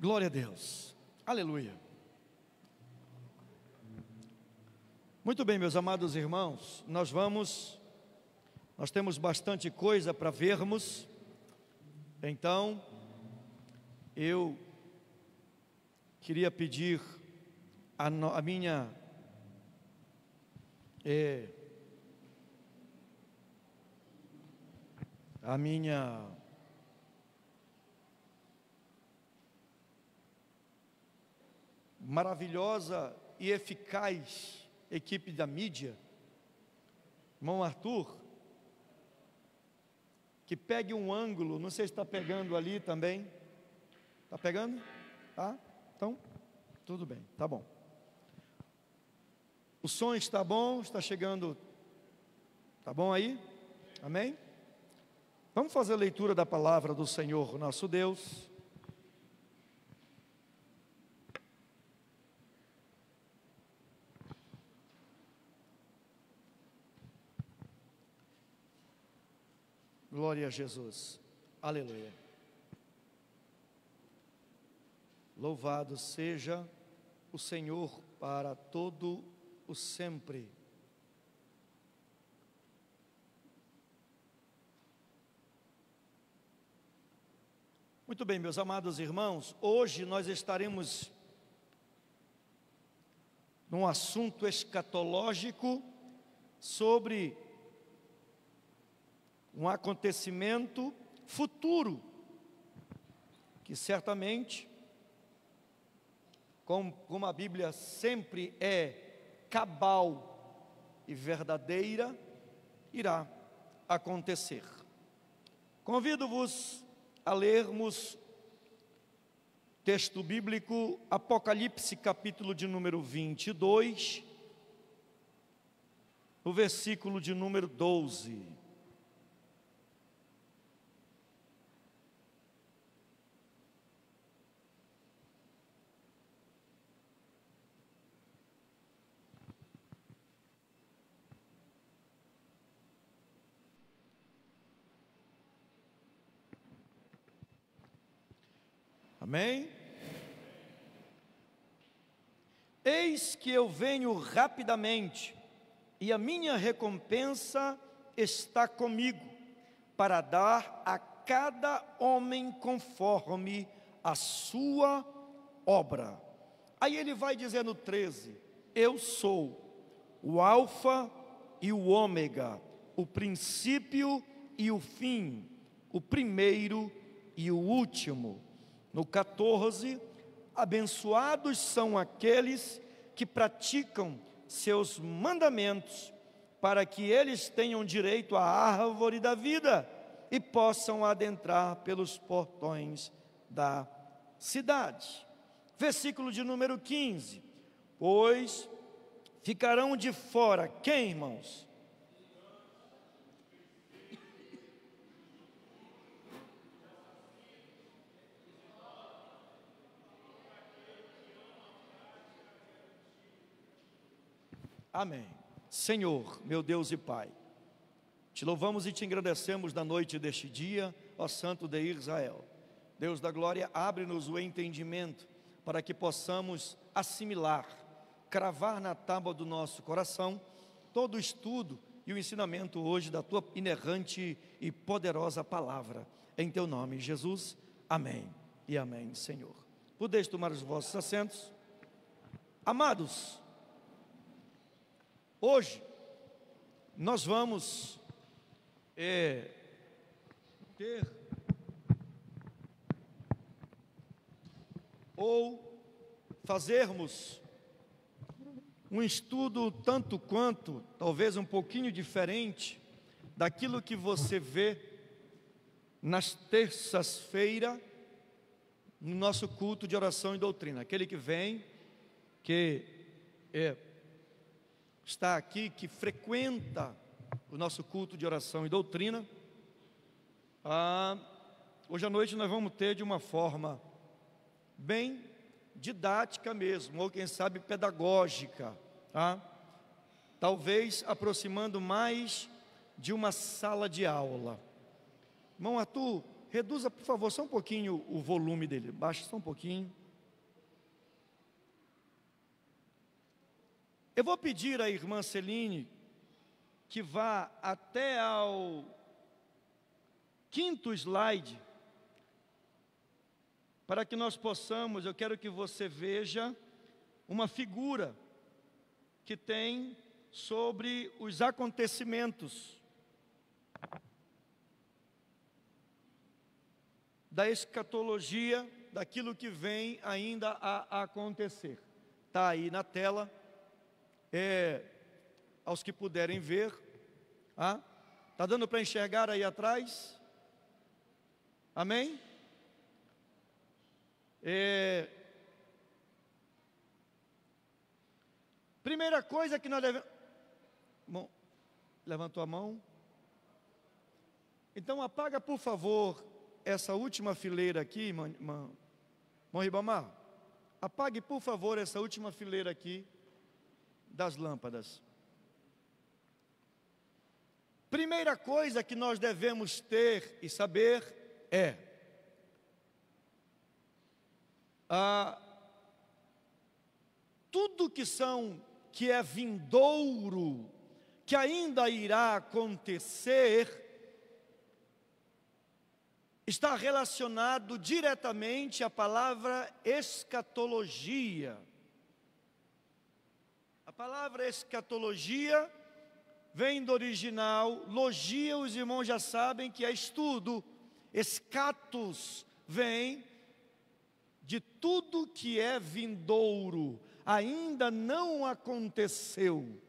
Glória a Deus, aleluia. Muito bem, meus amados irmãos, nós temos bastante coisa para vermos, então eu queria pedir a minha maravilhosa e eficaz equipe da mídia, irmão Arthur, que pegue um ângulo, não sei se está pegando ali também, está pegando? Tá? Então, tudo bem, tá bom. O som está bom, está chegando, tá bom aí? Amém? Vamos fazer a leitura da palavra do Senhor, nosso Deus. Glória a Jesus, aleluia. Louvado seja o Senhor para todo o sempre. Muito bem, meus amados irmãos, hoje nós estaremos num assunto escatológico sobre um acontecimento futuro, que certamente, como a Bíblia sempre é cabal e verdadeira, irá acontecer. Convido-vos a lermos texto bíblico, Apocalipse capítulo de número 22, o versículo de número 12. Amém? Eis que eu venho rapidamente, e a minha recompensa está comigo, para dar a cada homem conforme a sua obra. Aí ele vai dizer no 13: eu sou o Alfa e o Ômega, o princípio e o fim, o primeiro e o último. No 14, abençoados são aqueles que praticam seus mandamentos, para que eles tenham direito à árvore da vida e possam adentrar pelos portões da cidade. Versículo de número 15: pois ficarão de fora, quem, irmãos? Amém. Senhor, meu Deus e Pai, te louvamos e te agradecemos na noite deste dia, ó Santo de Israel. Deus da glória, abre-nos o entendimento para que possamos assimilar, cravar na tábua do nosso coração todo o estudo e o ensinamento hoje da tua inerrante e poderosa palavra. Em teu nome, Jesus. Amém e amém, Senhor. Podeis tomar os vossos assentos. Amados, hoje nós vamos ter ou fazermos um estudo tanto quanto, talvez um pouquinho diferente daquilo que você vê nas terças-feiras no nosso culto de oração e doutrina. Aquele que vem, que está aqui, que frequenta o nosso culto de oração e doutrina, hoje à noite nós vamos ter de uma forma bem didática mesmo, ou quem sabe pedagógica, tá? Talvez aproximando mais de uma sala de aula. Irmão Arthur, reduza, por favor, só um pouquinho o volume dele. Baixa só um pouquinho. Eu vou pedir à irmã Celine que vá até ao 5º slide, para que nós possamos, eu quero que você veja uma figura que tem sobre os acontecimentos da escatologia, daquilo que vem ainda a acontecer. Está aí na tela, aos que puderem ver. Está dando para enxergar aí atrás? Amém? Primeira coisa que nós devemos... Bom, levantou a mão? Então apaga, por favor, essa última fileira aqui, irmão Ribamar. Apague, por favor, essa última fileira aqui das lâmpadas. Primeira coisa que nós devemos ter e saber é tudo que é vindouro, que ainda irá acontecer, está relacionado diretamente à palavra escatologia. A palavra escatologia vem do original, logia, os irmãos já sabem que é estudo. Escatos vem de tudo que é vindouro, ainda não aconteceu.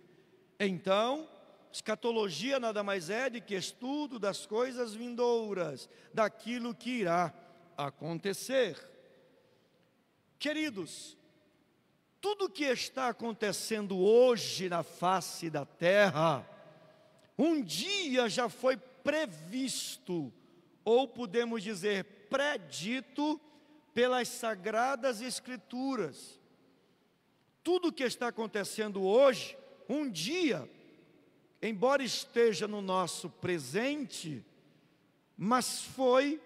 Então, escatologia nada mais é do que estudo das coisas vindouras, daquilo que irá acontecer. Queridos, tudo que está acontecendo hoje na face da terra, um dia já foi previsto, ou podemos dizer predito, pelas Sagradas Escrituras. Tudo que está acontecendo hoje, um dia, embora esteja no nosso presente, mas foi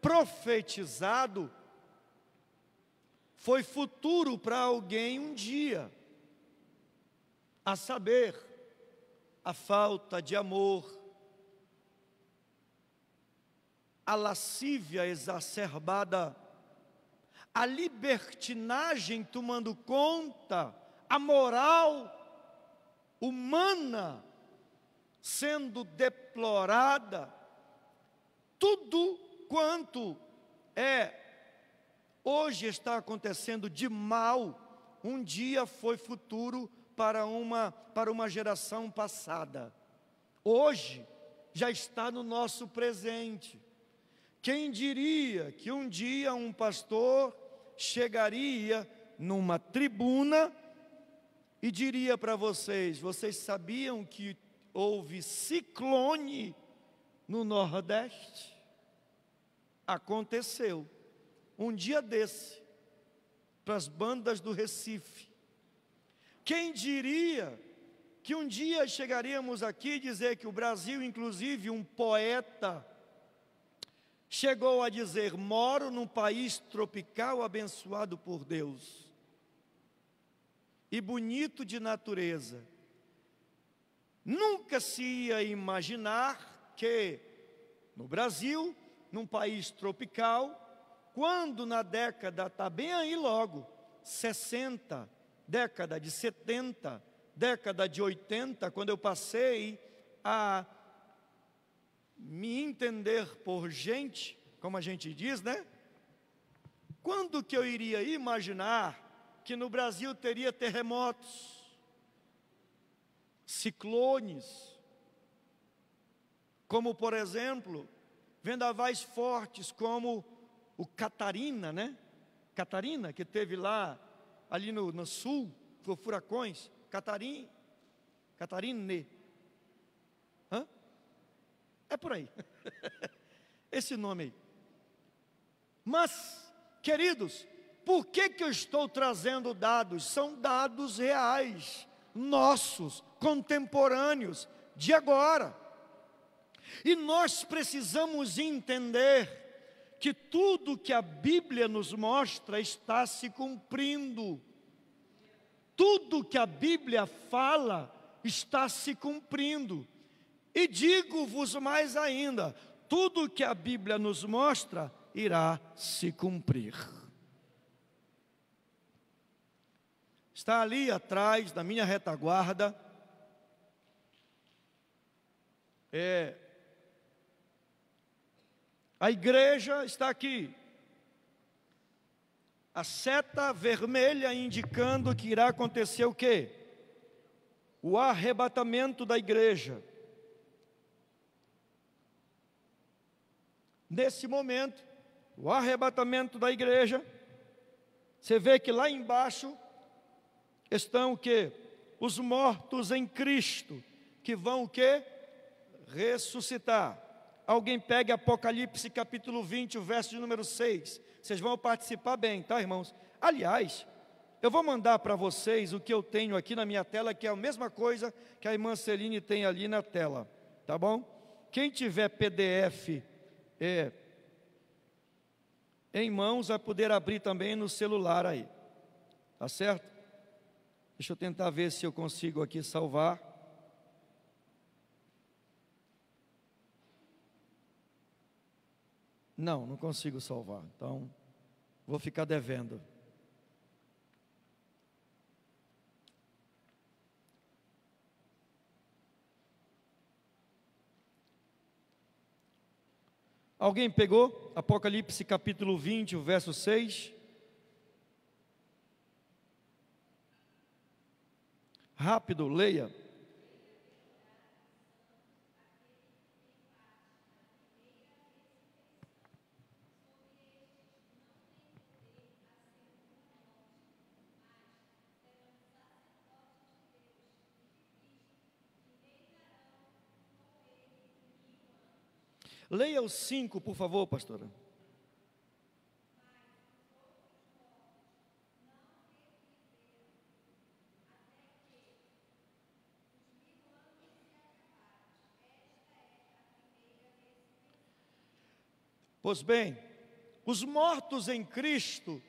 profetizado, foi futuro para alguém um dia, a saber, a falta de amor, a lascívia exacerbada, a libertinagem tomando conta, a moral humana sendo deplorada, tudo quanto hoje está acontecendo de mal, um dia foi futuro para uma geração passada. Hoje já está no nosso presente. Quem diria que um dia um pastor chegaria numa tribuna e diria para vocês: vocês sabiam que houve ciclone no Nordeste? Aconteceu um dia desse para as bandas do Recife. Quem diria que um dia chegaríamos aqui e dizer que o Brasil, inclusive um poeta, chegou a dizer: moro num país tropical abençoado por Deus e bonito de natureza. Nunca se ia imaginar que no Brasil, num país tropical, quando na década, está bem aí logo, 60, década de 70, década de 80, quando eu passei a me entender por gente, como a gente diz, né? Quando que eu iria imaginar que no Brasil teria terremotos, ciclones, como por exemplo, vendavais fortes como o Catarina, né? Catarina, que teve lá, ali no sul, furacões, Catarine. É por aí, esse nome aí. Mas, queridos, por que eu estou trazendo dados? São dados reais, nossos, contemporâneos, de agora. E nós precisamos entender que tudo que a Bíblia nos mostra está se cumprindo. Tudo que a Bíblia fala está se cumprindo. E digo-vos mais ainda, tudo que a Bíblia nos mostra irá se cumprir. Está ali atrás, na minha retaguarda, a igreja está aqui. A seta vermelha indicando que irá acontecer o quê? O arrebatamento da igreja. Nesse momento, o arrebatamento da igreja, você vê que lá embaixo estão o quê? Os mortos em Cristo, que vão o quê? Ressuscitar. Alguém pegue Apocalipse capítulo 20, o verso de número 6. Vocês vão participar bem, tá, irmãos? Aliás, eu vou mandar para vocês o que eu tenho aqui na minha tela, que é a mesma coisa que a irmã Celine tem ali na tela, tá bom? Quem tiver PDF em mãos, vai poder abrir também no celular aí, tá certo? Deixa eu tentar ver se eu consigo aqui salvar. Não consigo salvar, então vou ficar devendo. Alguém pegou Apocalipse capítulo 20, o verso 6? Rápido, leia. Leia os 5, por favor, pastora. Pois bem, os mortos em Cristo,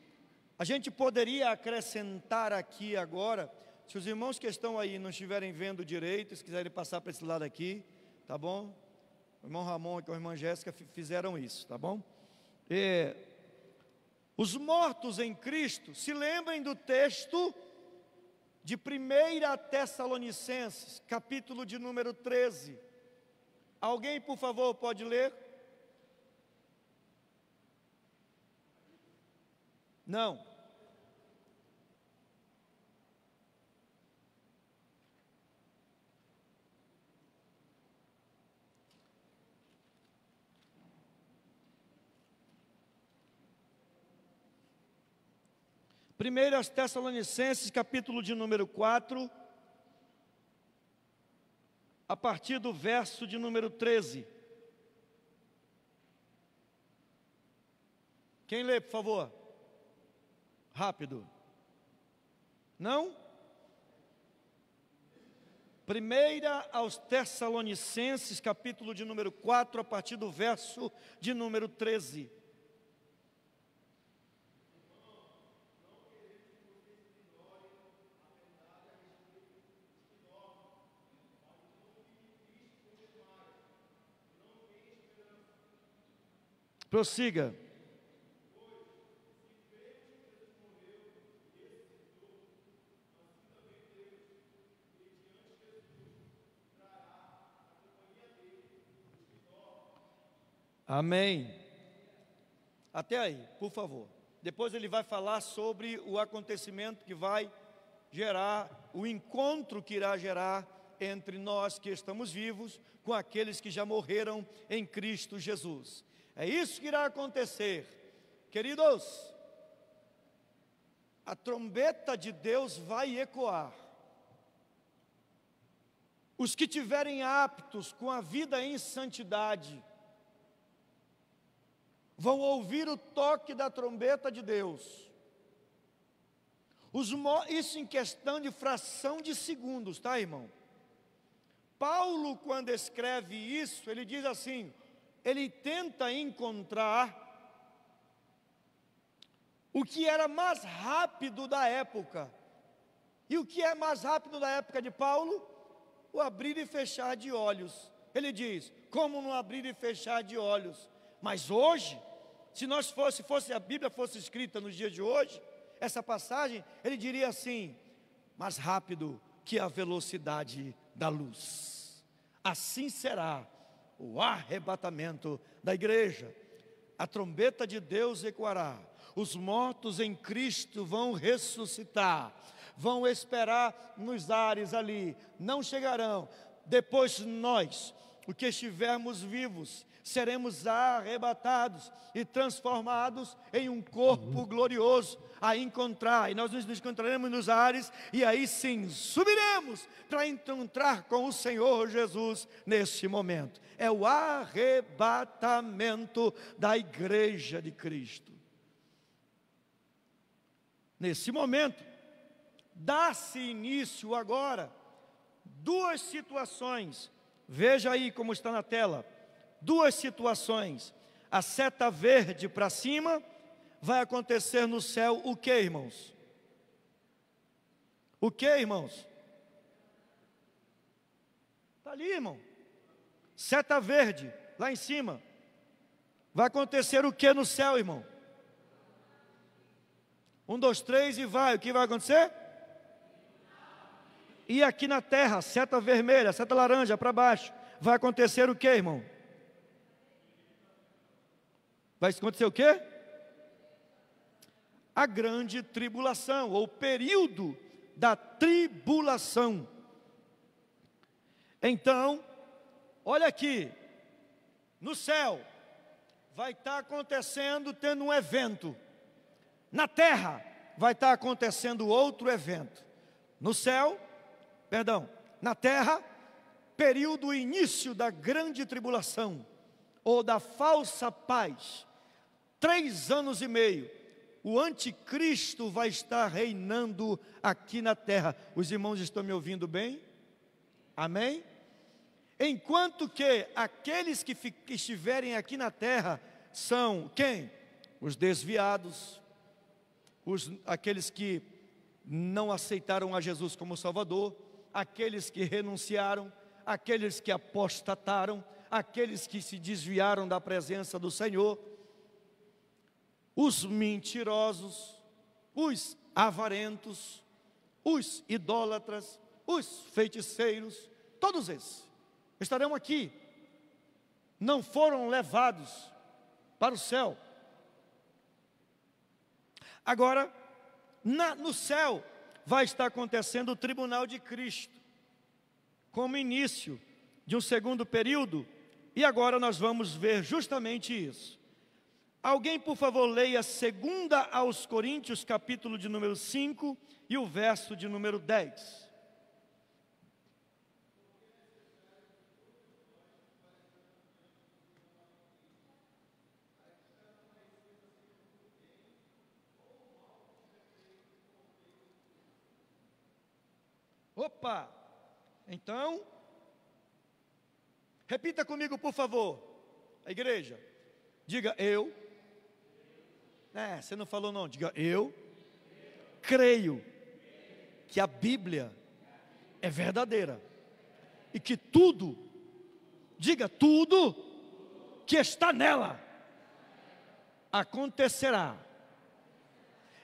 a gente poderia acrescentar aqui agora, se os irmãos que estão aí não estiverem vendo direito, se quiserem passar para esse lado aqui, tá bom? O irmão Ramon e a irmã Jéssica fizeram isso, tá bom? Os mortos em Cristo, se lembrem do texto de 1 Tessalonicenses, capítulo de número 13. Alguém, por favor, pode ler? Não. Primeiras Tessalonicenses, capítulo de número 4, a partir do verso de número 13. Quem lê, por favor? Rápido. Não? Primeira aos Tessalonicenses, capítulo de número 4, a partir do verso de número 13. Prossiga. Amém. Até aí, por favor. Depois ele vai falar sobre o acontecimento que vai gerar, o encontro que irá gerar entre nós que estamos vivos com aqueles que já morreram em Cristo Jesus. É isso que irá acontecer. Queridos, a trombeta de Deus vai ecoar. Os que tiverem aptos com a vida em santidade, vão ouvir o toque da trombeta de Deus. Isso em questão de fração de segundos, tá, irmão? Paulo, quando escreve isso, ele diz assim, ele tenta encontrar o que era mais rápido da época. E o que é mais rápido da época de Paulo? O abrir e fechar de olhos. Ele diz, como no abrir e fechar de olhos. Mas hoje, se a Bíblia fosse escrita nos dias de hoje, essa passagem, ele diria assim, mais rápido que a velocidade da luz. Assim será o arrebatamento da igreja. A trombeta de Deus ecoará, os mortos em Cristo vão ressuscitar, vão esperar nos ares ali, não chegarão. Depois nós, os que estivermos vivos, seremos arrebatados e transformados em um corpo glorioso a encontrar, e nós nos encontraremos nos ares, e aí sim, subiremos para encontrar com o Senhor Jesus nesse momento. É o arrebatamento da igreja de Cristo. Nesse momento, dá-se início agora, duas situações, veja aí como está na tela, duas situações, a seta verde para cima, vai acontecer no céu o que, irmãos? O que, irmãos? Está ali, irmão, seta verde, lá em cima, vai acontecer o que no céu, irmão? 1, 2, 3 e vai, o que vai acontecer? E aqui na terra, seta vermelha, seta laranja para baixo, vai acontecer o que, irmão? Vai acontecer o quê? A grande tribulação, ou período da tribulação. Então, olha aqui, no céu, vai estar acontecendo, tendo um evento. Na terra, vai estar acontecendo outro evento. No céu, na terra, período início da grande tribulação, ou da falsa paz. 3 anos e meio, o anticristo vai estar reinando aqui na terra. Os irmãos estão me ouvindo bem? Amém? Enquanto que aqueles que estiverem aqui na terra são quem? Os desviados, aqueles que não aceitaram a Jesus como Salvador, aqueles que renunciaram, aqueles que apostataram, aqueles que se desviaram da presença do Senhor, os mentirosos, os avarentos, os idólatras, os feiticeiros, todos esses estarão aqui, não foram levados para o céu. Agora, no céu, vai estar acontecendo o tribunal de Cristo, como início de um segundo período, e agora nós vamos ver justamente isso. Alguém, por favor, leia 2 aos Coríntios, capítulo de número 5 e o verso de número 10. Opa! Então, repita comigo, por favor, a igreja. Diga, eu. Você não falou não, diga, eu creio que a Bíblia é verdadeira e que tudo, diga, tudo que está nela acontecerá.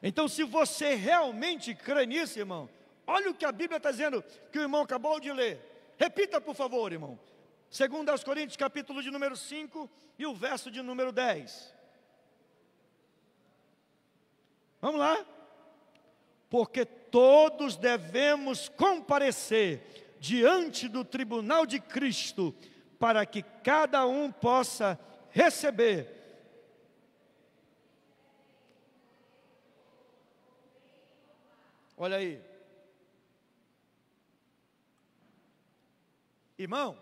Então, se você realmente crê nisso, irmão, olha o que a Bíblia está dizendo, que o irmão acabou de ler. Repita, por favor, irmão. 2 aos Coríntios, capítulo de número 5 e o verso de número 10. Vamos lá? Porque todos devemos comparecer diante do tribunal de Cristo, para que cada um possa receber olha aí, irmão,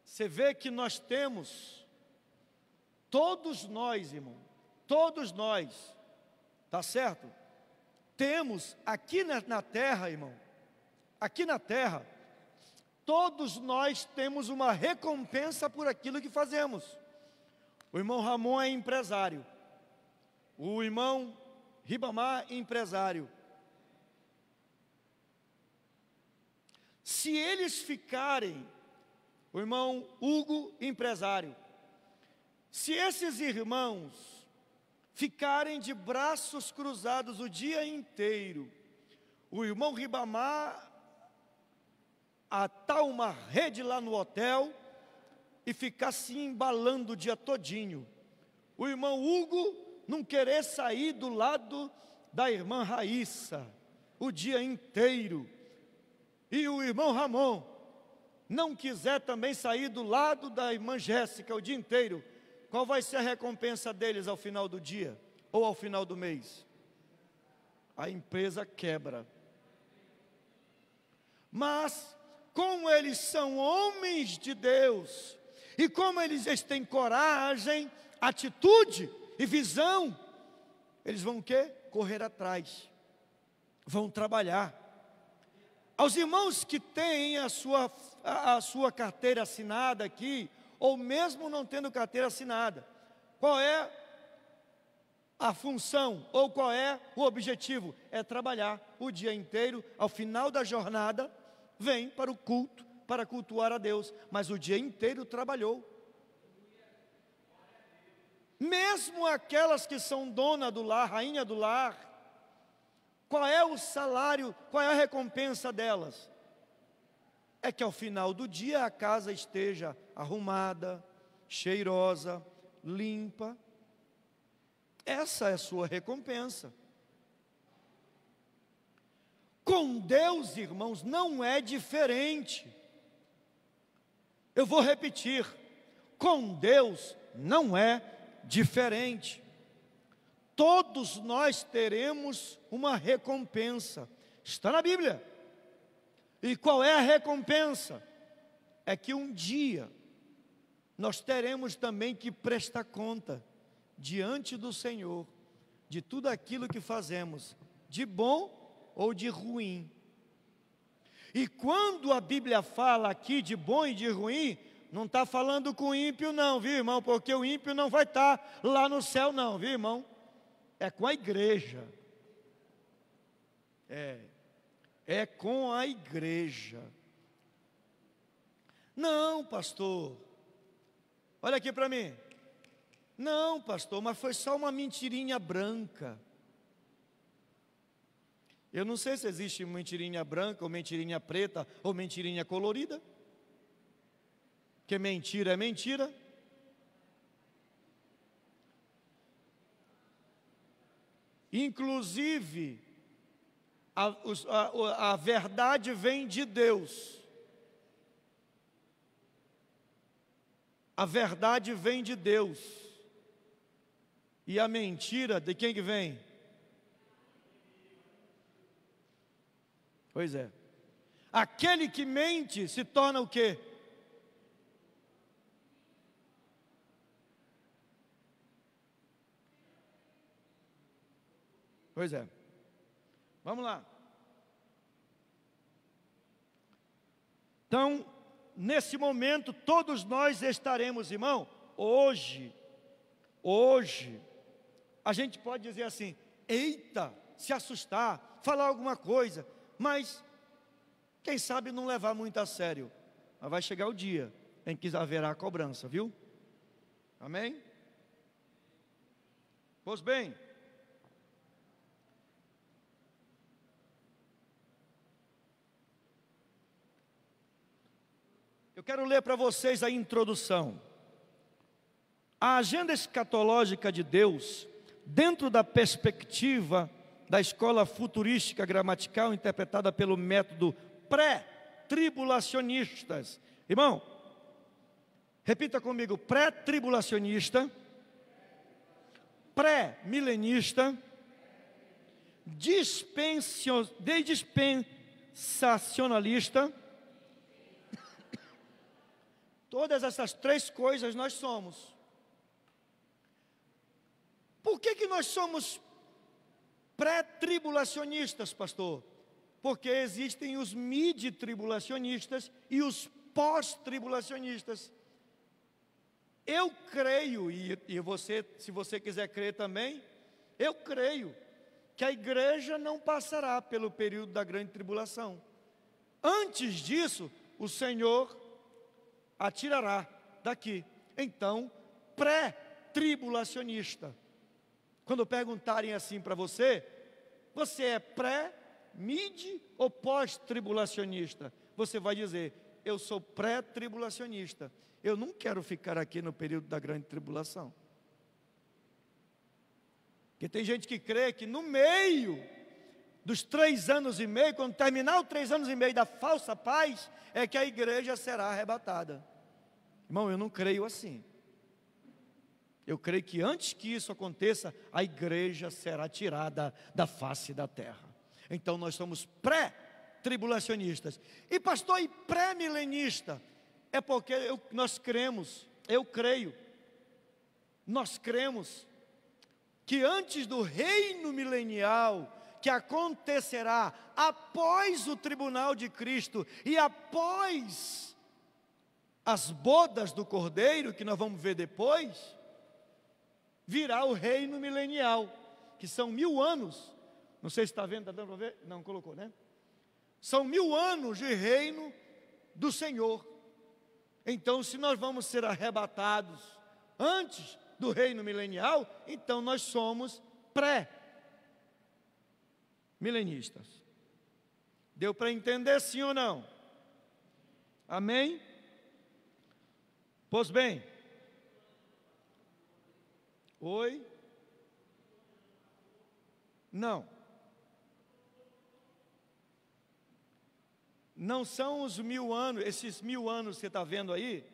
você vê que nós temos, todos nós, irmão, todos nós, tá certo? Temos aqui na terra, irmão, aqui na terra, todos nós temos uma recompensa por aquilo que fazemos. O irmão Ramon é empresário, o irmão Ribamar, empresário. Se eles ficarem, o irmão Hugo, empresário, se esses irmãos ficarem de braços cruzados o dia inteiro, o irmão Ribamar atar uma rede lá no hotel e ficar se embalando o dia todinho, o irmão Hugo não querer sair do lado da irmã Raíssa o dia inteiro, e o irmão Ramon não quiser também sair do lado da irmã Jéssica o dia inteiro, qual vai ser a recompensa deles ao final do dia ou ao final do mês? A empresa quebra. Mas como eles são homens de Deus, e como eles têm coragem, atitude e visão, eles vão o quê? Correr atrás, vão trabalhar. Aos irmãos que têm a sua carteira assinada aqui, ou mesmo não tendo carteira assinada, qual é a função, ou qual é o objetivo? É trabalhar o dia inteiro, ao final da jornada, vem para o culto, para cultuar a Deus, mas o dia inteiro trabalhou. Mesmo aquelas que são dona do lar, rainha do lar, qual é o salário, qual é a recompensa delas? É que ao final do dia a casa esteja arrumada, cheirosa, limpa. Essa é a sua recompensa. Com Deus, irmãos, não é diferente. Eu vou repetir, com Deus não é diferente. Todos nós teremos uma recompensa, está na Bíblia. E qual é a recompensa? É que um dia nós teremos também que prestar conta diante do Senhor de tudo aquilo que fazemos, de bom ou de ruim. E quando a Bíblia fala aqui de bom e de ruim, não está falando com o ímpio não, viu, irmão? Porque o ímpio não vai estar lá no céu não, viu, irmão? É com a igreja. É com a igreja. Não, pastor. Olha aqui para mim. Não, pastor, mas foi só uma mentirinha branca. Eu não sei se existe mentirinha branca, ou mentirinha preta, ou mentirinha colorida. Porque mentira é mentira. Inclusive, a verdade vem de Deus. A verdade vem de Deus. E a mentira, de quem que vem? Pois é. Aquele que mente se torna o quê? Pois é. Vamos lá. Então, nesse momento, todos nós estaremos, irmão, hoje, a gente pode dizer assim, eita, se assustar, falar alguma coisa, mas, quem sabe não levar muito a sério. Mas vai chegar o dia em que haverá a cobrança, viu? Amém? Pois bem, eu quero ler para vocês a introdução. A agenda escatológica de Deus, dentro da perspectiva da escola futurística gramatical interpretada pelo método pré-tribulacionistas. Irmão, repita comigo: pré-tribulacionista, pré-milenista, dispensacionalista. Todas essas três coisas nós somos. Por que nós somos pré-tribulacionistas, pastor? Porque existem os mid-tribulacionistas e os pós-tribulacionistas. Eu creio, e você, se você quiser crer também, eu creio que a igreja não passará pelo período da grande tribulação. Antes disso, o Senhor a tirará daqui. Então, pré-tribulacionista. Quando perguntarem assim para você, você é pré, mid ou pós-tribulacionista? Você vai dizer, eu sou pré-tribulacionista. Eu não quero ficar aqui no período da grande tribulação. Porque tem gente que crê que no meio dos 3 anos e meio, quando terminar os 3 anos e meio da falsa paz, é que a igreja será arrebatada. Irmão, eu não creio assim. Eu creio que antes que isso aconteça, a igreja será tirada da face da terra. Então nós somos pré-tribulacionistas. E pastor, e pré-milenista? É porque nós cremos, eu creio, nós cremos que antes do reino milenial, que acontecerá após o tribunal de Cristo e após as bodas do Cordeiro, que nós vamos ver depois, virá o reino milenial, que são 1000 anos. Não sei se está vendo, está dando para ver? Não, colocou, né? São 1000 anos de reino do Senhor. Então, se nós vamos ser arrebatados antes do reino milenial, então nós somos pré-milenistas. Deu para entender sim ou não? Amém? Pois bem. Oi? Não. Não são os 1000 anos, esses 1000 anos que você está vendo aí,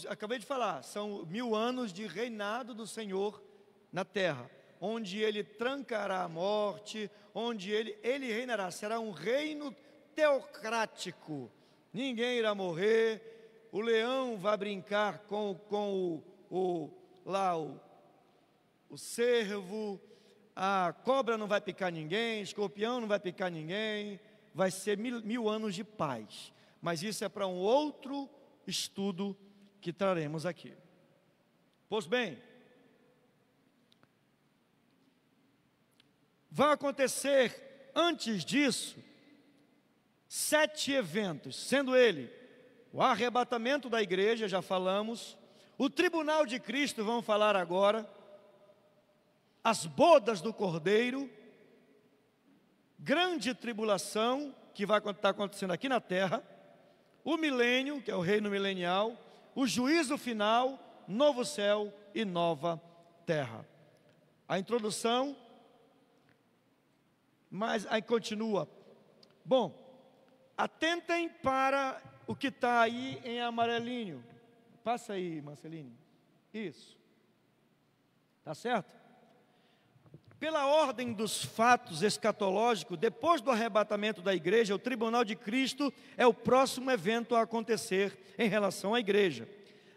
acabei de falar, são 1000 anos de reinado do Senhor na terra, onde Ele trancará a morte, onde Ele reinará, será um reino teocrático, ninguém irá morrer, o leão vai brincar com o cervo, a cobra não vai picar ninguém, escorpião não vai picar ninguém, vai ser 1000 anos de paz, mas isso é para um outro estudo que traremos aqui. Pois bem, vai acontecer antes disso 7 eventos, sendo ele o arrebatamento da igreja, já falamos, o tribunal de Cristo, vamos falar agora, as bodas do Cordeiro, grande tribulação, que vai estar acontecendo aqui na terra, o milênio, que é o reino milenial, o juízo final, novo céu e nova terra. A introdução, mas aí continua. Bom, atentem para o que está aí em amarelinho. Passa aí, Marcelinho. Isso. Tá certo? Pela ordem dos fatos escatológicos, depois do arrebatamento da igreja, o tribunal de Cristo é o próximo evento a acontecer em relação à igreja.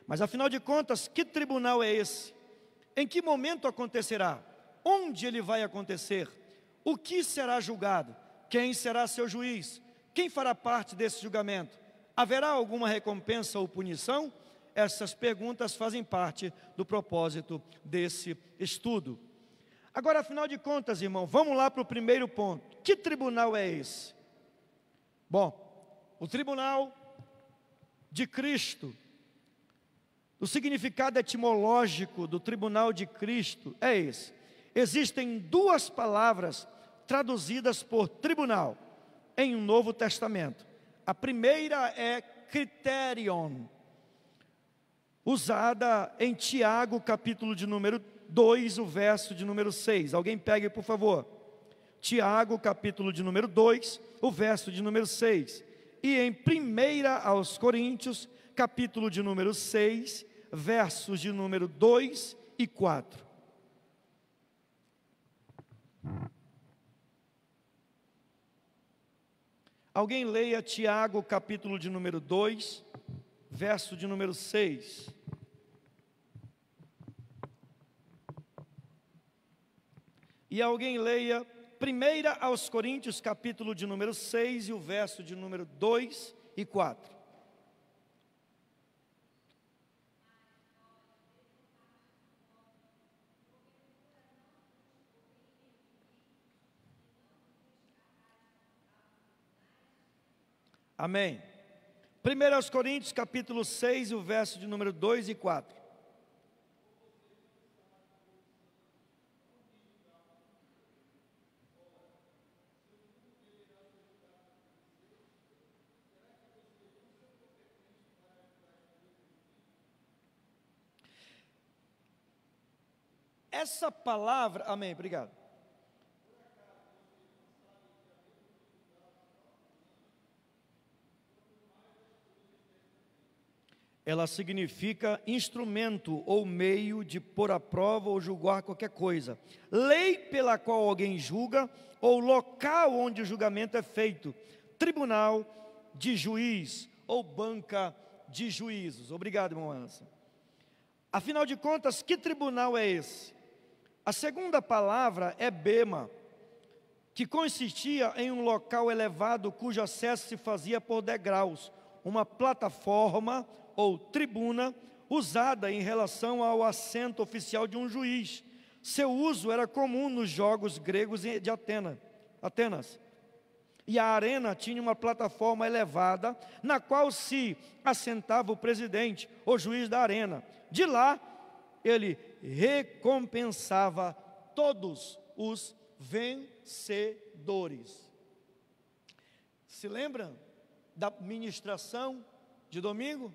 Mas afinal de contas, que tribunal é esse? Em que momento acontecerá? Onde ele vai acontecer? O que será julgado? Quem será seu juiz? Quem fará parte desse julgamento? Haverá alguma recompensa ou punição? Essas perguntas fazem parte do propósito desse estudo. Agora, afinal de contas, irmão, vamos lá para o primeiro ponto. Que tribunal é esse? Bom, o tribunal de Cristo, o significado etimológico do tribunal de Cristo é esse. Existem 2 palavras traduzidas por tribunal em um Novo Testamento. A primeira é criterion, usada em Tiago, capítulo de número 2, o verso de número 6. Alguém pegue, por favor. Tiago, capítulo de número 2, o verso de número 6. E em 1 aos Coríntios, capítulo de número 6, versos de número 2 e 4. Alguém leia Tiago, capítulo de número 2, verso de número 6. E alguém leia 1 aos Coríntios, capítulo de número 6, e o verso de número 2 e 4. Amém. 1 Coríntios capítulo 6, o verso de número 2 e 4. Essa palavra, amém, obrigado. Ela significa instrumento ou meio de pôr à prova ou julgar qualquer coisa. Lei pela qual alguém julga ou local onde o julgamento é feito. Tribunal de juiz ou banca de juízos. Obrigado, irmão Anderson. Afinal de contas, que tribunal é esse? A segunda palavra é bema, que consistia em um local elevado cujo acesso se fazia por degraus, uma plataforma ou tribuna usada em relação ao assento oficial de um juiz. Seu uso era comum nos jogos gregos de Atenas. E a arena tinha uma plataforma elevada, na qual se assentava o presidente, ou juiz da arena. De lá, ele recompensava todos os vencedores. Se lembram da ministração de domingo?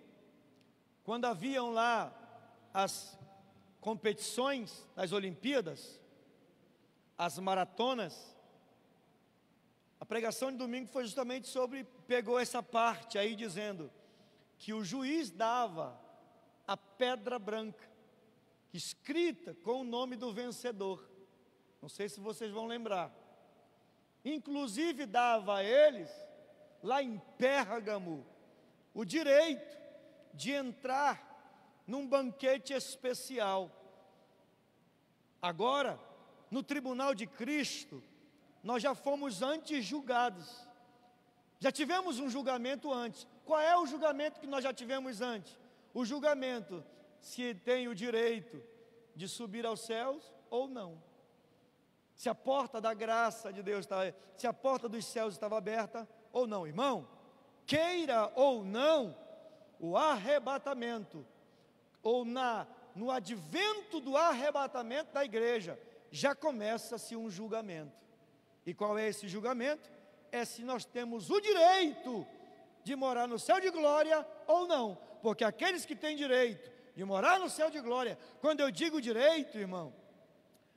Quando haviam lá as competições das Olimpíadas, as maratonas, a pregação de domingo foi justamente sobre, pegou essa parte aí dizendo que o juiz dava a pedra branca, escrita com o nome do vencedor. Não sei se vocês vão lembrar. Inclusive dava a eles, lá em Pérgamo, o direito de entrar num banquete especial. Agora, no tribunal de Cristo, nós já fomos antes julgados. Já tivemos um julgamento antes. Qual é o julgamento que nós já tivemos antes? O julgamento se tem o direito de subir aos céus ou não. Se a porta da graça de Deus estava, se a porta dos céus estava aberta ou não, irmão. Queira ou não, o arrebatamento, ou no advento do arrebatamento da igreja, já começa-se um julgamento. E qual é esse julgamento? É se nós temos o direito de morar no céu de glória ou não. Porque aqueles que têm direito de morar no céu de glória, quando eu digo direito, irmão,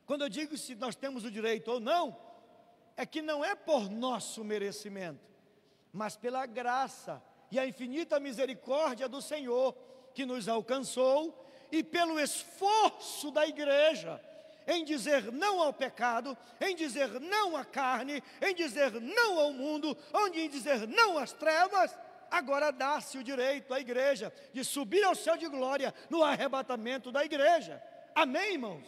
quando eu digo se nós temos o direito ou não, é que não é por nosso merecimento, mas pela graça e a infinita misericórdia do Senhor que nos alcançou, e pelo esforço da igreja em dizer não ao pecado, em dizer não à carne, em dizer não ao mundo, em dizer não às trevas. Agora dá-se o direito à igreja de subir ao céu de glória no arrebatamento da igreja. Amém, irmãos?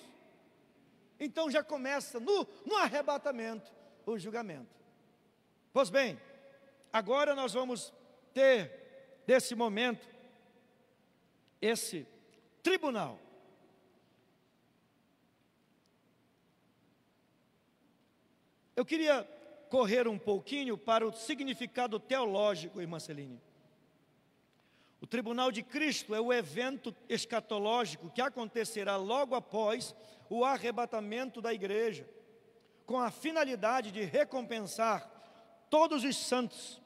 Então já começa no arrebatamento o julgamento. Pois bem, agora nós vamos ter desse momento esse tribunal. Eu queria correr um pouquinho para o significado teológico, irmã Celine. O tribunal de Cristo é o evento escatológico que acontecerá logo após o arrebatamento da igreja, com a finalidade de recompensar todos os santos,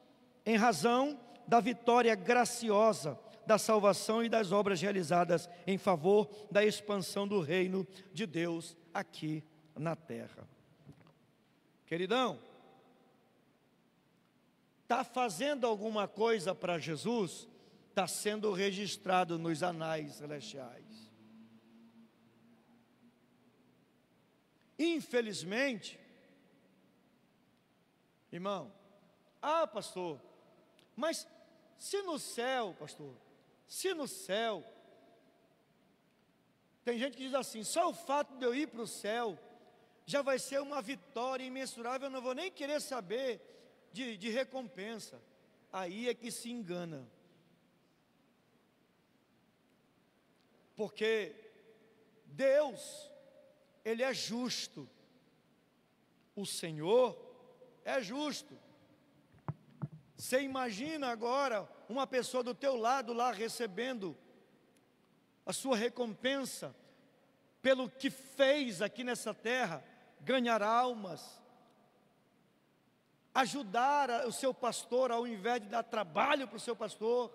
em razão da vitória graciosa da salvação e das obras realizadas em favor da expansão do reino de Deus aqui na terra. Queridão, está fazendo alguma coisa para Jesus? Está sendo registrado nos anais celestiais. Infelizmente, irmão, pastor, mas se no céu, pastor, se no céu, tem gente que diz assim, só o fato de eu ir para o céu, já vai ser uma vitória imensurável, eu não vou nem querer saber de recompensa. Aí é que se engana. Porque Deus, Ele é justo. O Senhor é justo. Você imagina agora uma pessoa do teu lado lá recebendo a sua recompensa pelo que fez aqui nessa terra, ganhar almas, ajudar o seu pastor ao invés de dar trabalho para o seu pastor,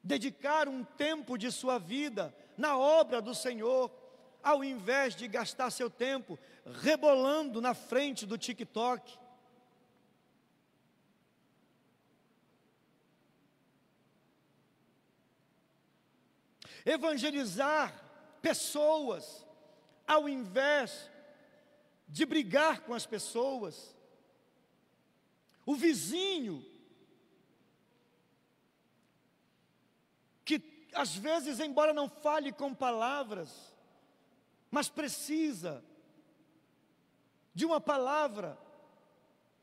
dedicar um tempo de sua vida na obra do Senhor, ao invés de gastar seu tempo rebolando na frente do TikTok. Evangelizar pessoas, ao invés de brigar com as pessoas. O vizinho, que às vezes, embora não fale com palavras, mas precisa de uma palavra,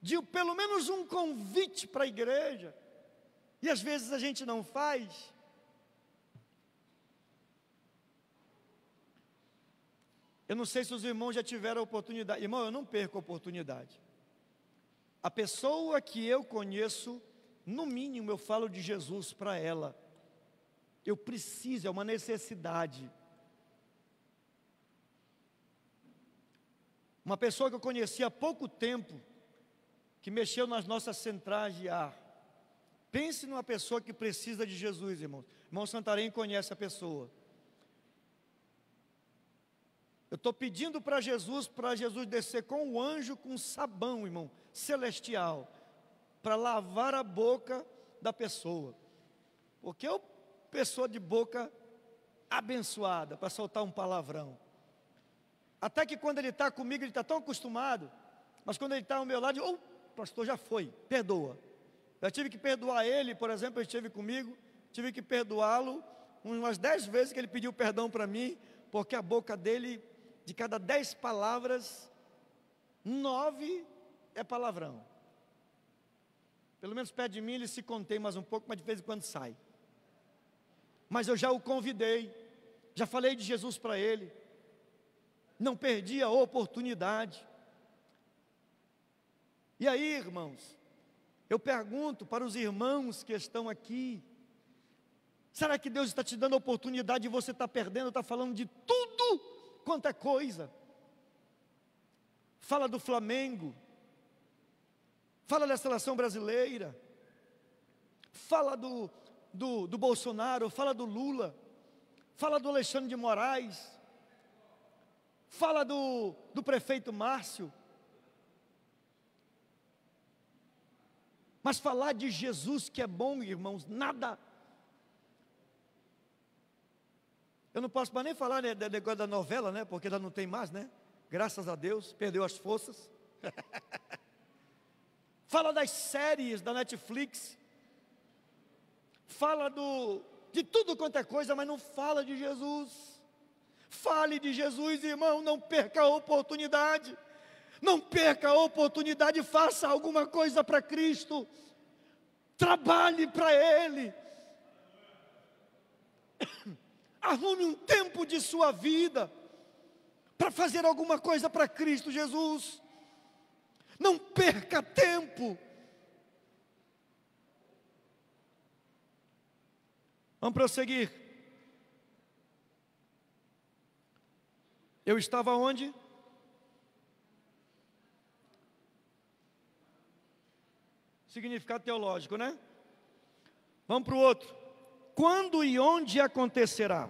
de pelo menos um convite para a igreja, e às vezes a gente não faz. Eu não sei se os irmãos já tiveram a oportunidade. Irmão, eu não perco a oportunidade. A pessoa que eu conheço, no mínimo eu falo de Jesus para ela. Eu preciso, é uma necessidade. Uma pessoa que eu conheci há pouco tempo, que mexeu nas nossas centrais de ar. Pense numa pessoa que precisa de Jesus, irmãos. Irmão Santarém conhece a pessoa. Eu estou pedindo para Jesus descer com o anjo com sabão, irmão, celestial, para lavar a boca da pessoa. Porque é uma pessoa de boca abençoada, para soltar um palavrão. Até que quando ele está comigo, ele está tão acostumado, mas quando ele está ao meu lado, o pastor já foi, perdoa. Eu tive que perdoar ele, por exemplo, ele esteve comigo, tive que perdoá-lo umas 10 vezes que ele pediu perdão para mim, porque a boca dele, de cada 10 palavras, 9 é palavrão. Pelo menos perto de mim ele se contém mais um pouco, mas de vez em quando sai. Mas eu já o convidei, já falei de Jesus para ele, não perdi a oportunidade. E aí, irmãos, eu pergunto para os irmãos que estão aqui, será que Deus está te dando a oportunidade e você está perdendo, está falando de tudo quanto é coisa? Fala do Flamengo, fala da seleção brasileira, fala do Bolsonaro, fala do Lula, fala do Alexandre de Moraes, fala do prefeito Márcio. Mas falar de Jesus que é bom, irmãos, nada. Eu não posso mais nem falar, né, da novela, né, porque ela não tem mais, né? Graças a Deus, perdeu as forças. Fala das séries da Netflix. Fala de tudo quanto é coisa, mas não fala de Jesus. Fale de Jesus, irmão, não perca a oportunidade. Não perca a oportunidade, faça alguma coisa para Cristo. Trabalhe para Ele. Arrume um tempo de sua vida para fazer alguma coisa para Cristo Jesus. Não perca tempo. Vamos prosseguir. Eu estava onde? Significado teológico, né? Vamos para o outro. Quando e onde acontecerá?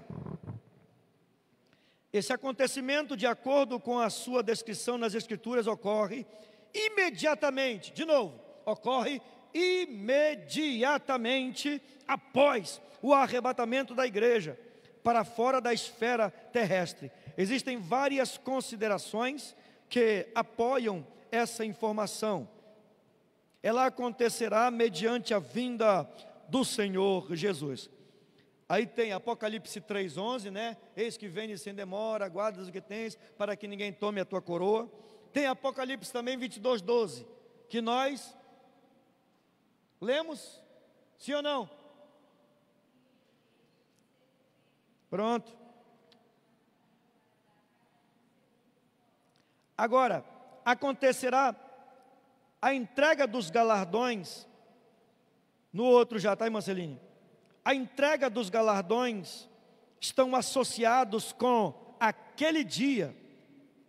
Esse acontecimento, de acordo com a sua descrição nas Escrituras, ocorre imediatamente. De novo, ocorre imediatamente após o arrebatamento da igreja para fora da esfera terrestre. Existem várias considerações que apoiam essa informação. Ela acontecerá mediante a vinda do Senhor Jesus. Aí tem Apocalipse 3:11, né? Eis que vem sem demora, guardas o que tens, para que ninguém tome a tua coroa. Tem Apocalipse também 22:12, que nós lemos, sim ou não? Pronto. Agora, acontecerá A entrega dos galardões, no outro já, tá, irmã Celine? A entrega dos galardões estão associados com aquele dia,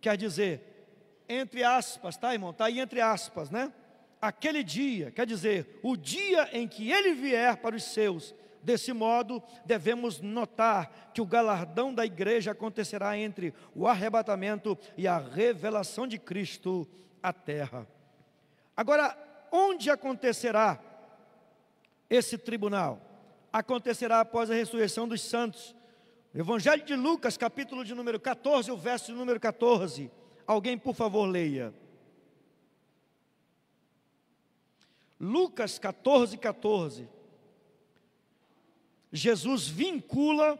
quer dizer, entre aspas, tá, irmão? Está aí entre aspas, né? Aquele dia, quer dizer, o dia em que ele vier para os seus. Desse modo, devemos notar que o galardão da igreja acontecerá entre o arrebatamento e a revelação de Cristo à terra. Agora, onde acontecerá esse tribunal? Acontecerá após a ressurreição dos santos. Evangelho de Lucas, capítulo de número 14, o verso de número 14. Alguém, por favor, leia. Lucas 14, 14. Jesus vincula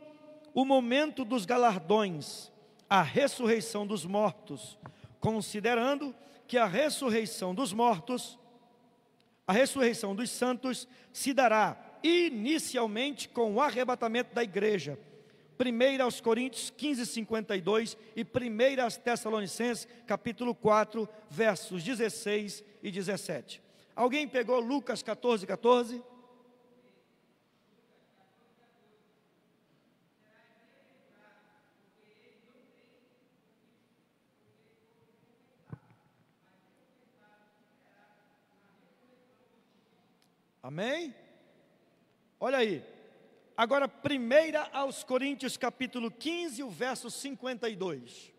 o momento dos galardões à ressurreição dos mortos, considerando que a ressurreição dos mortos, a ressurreição dos santos, se dará inicialmente com o arrebatamento da igreja. 1 aos Coríntios 15, 52 e 1 aos Tessalonicenses, capítulo 4, versos 16 e 17. Alguém pegou Lucas 14, 14? Amém? Olha aí. Agora, 1 aos Coríntios, capítulo 15, o verso 52.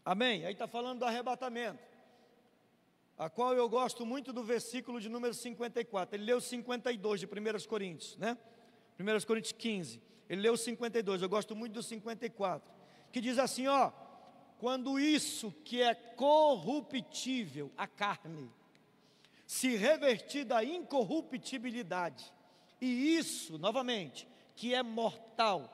Amém? Aí está falando do arrebatamento, a qual eu gosto muito do versículo de número 54. Ele leu 52 de 1 Coríntios, né? 1 Coríntios 15. Ele leu 52, eu gosto muito do 54. Que diz assim, ó: quando isso que é corruptível, a carne, se revestir da incorruptibilidade, e isso, novamente, que é mortal,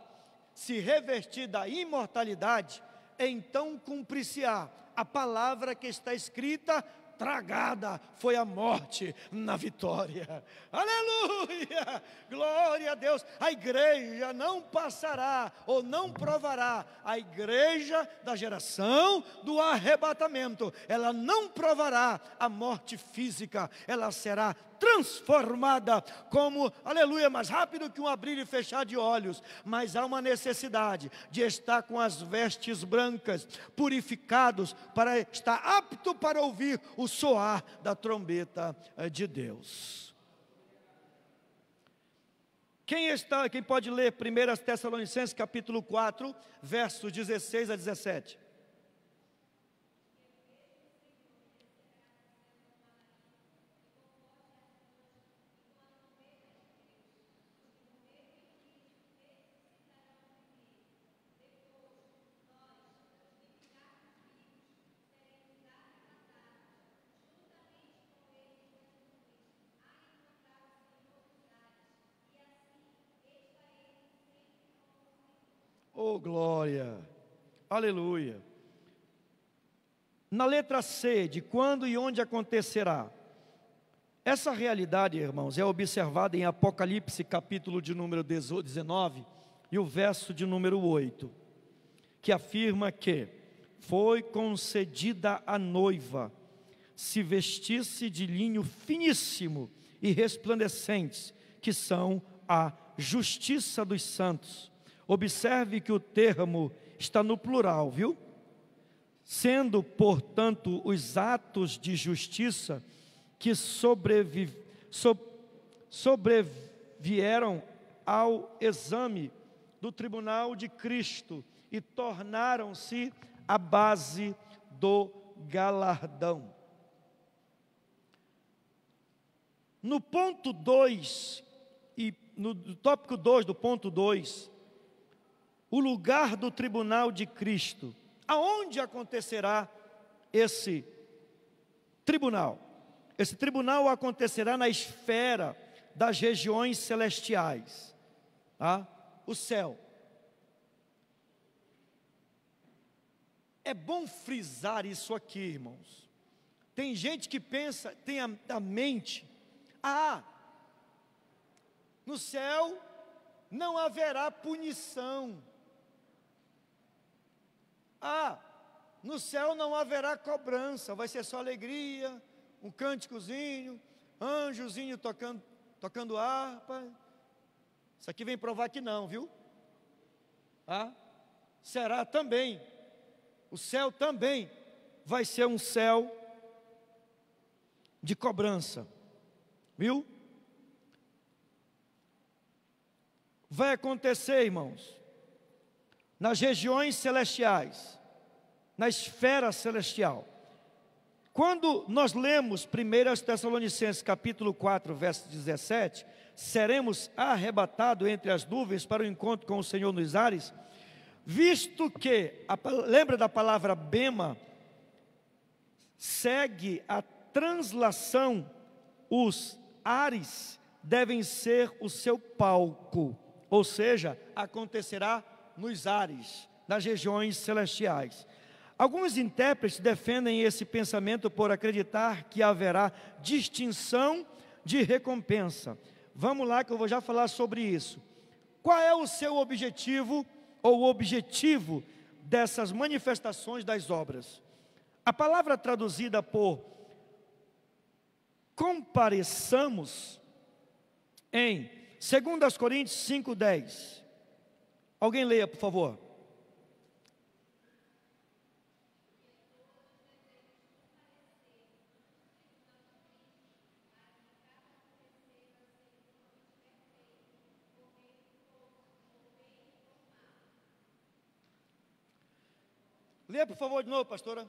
se revestir da imortalidade, então cumprir-se-á a palavra que está escrita: tragada foi a morte na vitória. Aleluia! Glória a Deus. A igreja não passará ou não provará, a igreja da geração do arrebatamento, ela não provará a morte física, ela será transformada como, aleluia, mais rápido que um abrir e fechar de olhos. Mas há uma necessidade de estar com as vestes brancas, purificados, para estar apto para ouvir o soar da trombeta de Deus. Quem pode ler 1 Tessalonicenses capítulo 4, versos 16 a 17? Oh, glória, aleluia. Na letra C, de quando e onde acontecerá. Essa realidade, irmãos, é observada em Apocalipse, capítulo de número 19, e o verso de número 8, que afirma que foi concedida à noiva se vestisse de linho finíssimo e resplandecentes, que são a justiça dos santos. Observe que o termo está no plural, viu? Sendo, portanto, os atos de justiça que sobrevieram ao exame do tribunal de Cristo e tornaram-se a base do galardão. No ponto 2, e no tópico 2 do ponto 2, o lugar do tribunal de Cristo. Aonde acontecerá esse tribunal? Esse tribunal acontecerá na esfera das regiões celestiais, tá? O céu. É bom frisar isso aqui, irmãos. Tem gente que pensa, tem a mente, no céu não haverá punição. No céu não haverá cobrança, vai ser só alegria, um cânticozinho, anjozinho tocando harpa. Isso aqui vem provar que não, viu? Será também, o céu também vai ser um céu de cobrança, viu? Vai acontecer, irmãos, nas regiões celestiais, na esfera celestial. Quando nós lemos 1 Tessalonicenses capítulo 4, verso 17, seremos arrebatados entre as nuvens para o encontro com o Senhor nos ares, visto que, lembra da palavra bema, segue a translação, os ares devem ser o seu palco, ou seja, acontecerá nos ares, nas regiões celestiais. Alguns intérpretes defendem esse pensamento por acreditar que haverá distinção de recompensa. Vamos lá que eu vou já falar sobre isso. Qual é o seu objetivo ou o objetivo dessas manifestações das obras? A palavra traduzida por compareçamos em 2 Coríntios 5:10. Alguém leia, por favor. Leia, por favor, de novo, pastora.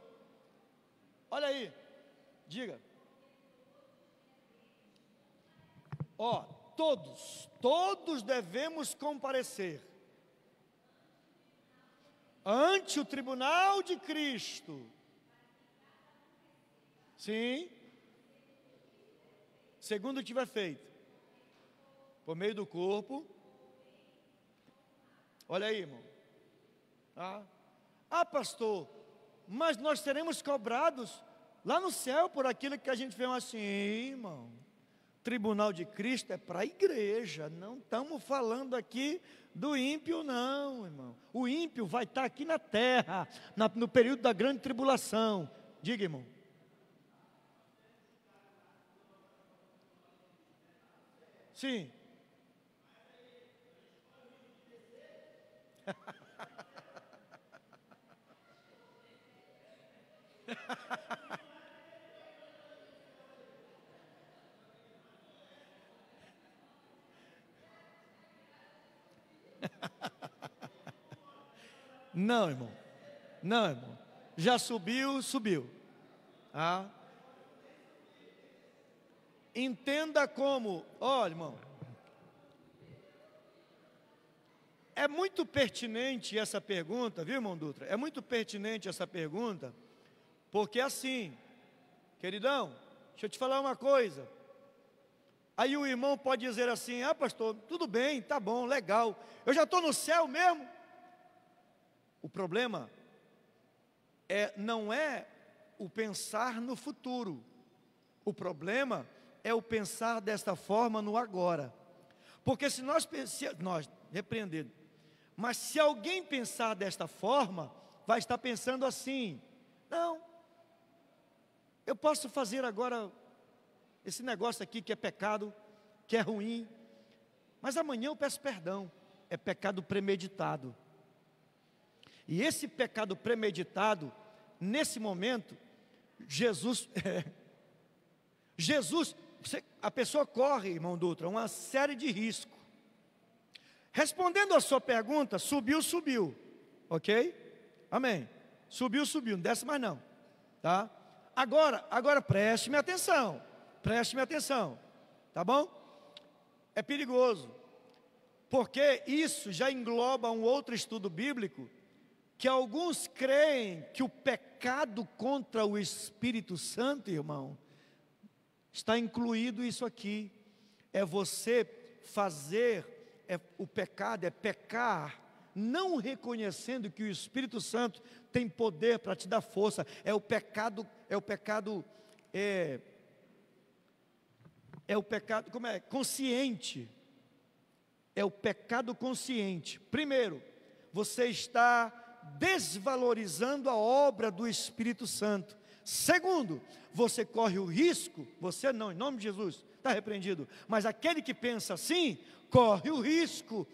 Olha aí, diga. Todos devemos comparecer ante o tribunal de Cristo. Sim. Segundo tiver feito, por meio do corpo. Olha aí, irmão. Pastor, mas nós seremos cobrados lá no céu por aquilo que a gente vê assim, irmão. Tribunal de Cristo é para a igreja, não estamos falando aqui do ímpio não, irmão. O ímpio vai estar aqui na terra, no período da grande tribulação. Diga, irmão. Sim. Não, irmão. Não, irmão. Já subiu. Entenda como, olha, irmão. É muito pertinente essa pergunta, viu, irmão Dutra? É muito pertinente essa pergunta, porque assim, queridão, deixa eu te falar uma coisa. Aí o irmão pode dizer assim, pastor, tudo bem, tá bom, legal. Eu já estou no céu mesmo. O problema não é o pensar no futuro. O problema é o pensar desta forma no agora. Porque se nós repreendendo, mas se alguém pensar desta forma, vai estar pensando assim, não, eu posso fazer agora esse negócio aqui que é pecado, que é ruim, mas amanhã eu peço perdão. É pecado premeditado. E esse pecado premeditado, nesse momento, a pessoa corre, irmão Dutra, uma série de riscos. Respondendo a sua pergunta, subiu, ok? Amém. Subiu, não desce mais não, tá? Agora preste-me atenção, tá bom? É perigoso, porque isso já engloba um outro estudo bíblico, que alguns creem que o pecado contra o Espírito Santo, irmão, está incluído isso aqui. É você fazer, o pecado é pecar não reconhecendo que o Espírito Santo tem poder para te dar força. É o pecado, consciente. É o pecado consciente. Primeiro, você está desvalorizando a obra do Espírito Santo. Segundo, você corre o risco, você não, em nome de Jesus, está repreendido, mas aquele que pensa assim, corre o risco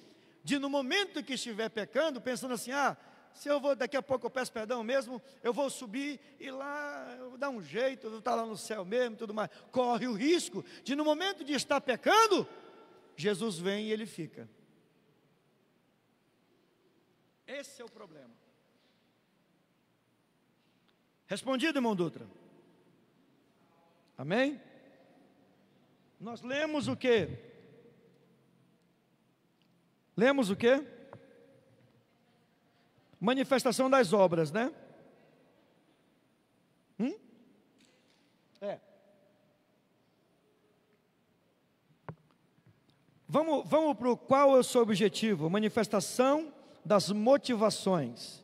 de, no momento que estiver pecando, pensando assim, se eu vou, daqui a pouco eu peço perdão mesmo, eu vou subir e lá, eu vou dar um jeito, eu vou estar lá no céu mesmo, tudo mais. Corre o risco de, no momento de estar pecando, Jesus vem e ele fica. Esse é o problema. Respondido, irmão Dutra? Amém? Nós lemos o quê? Lemos o quê? Manifestação das obras, né? Vamos para qual é o seu objetivo? Manifestação das motivações.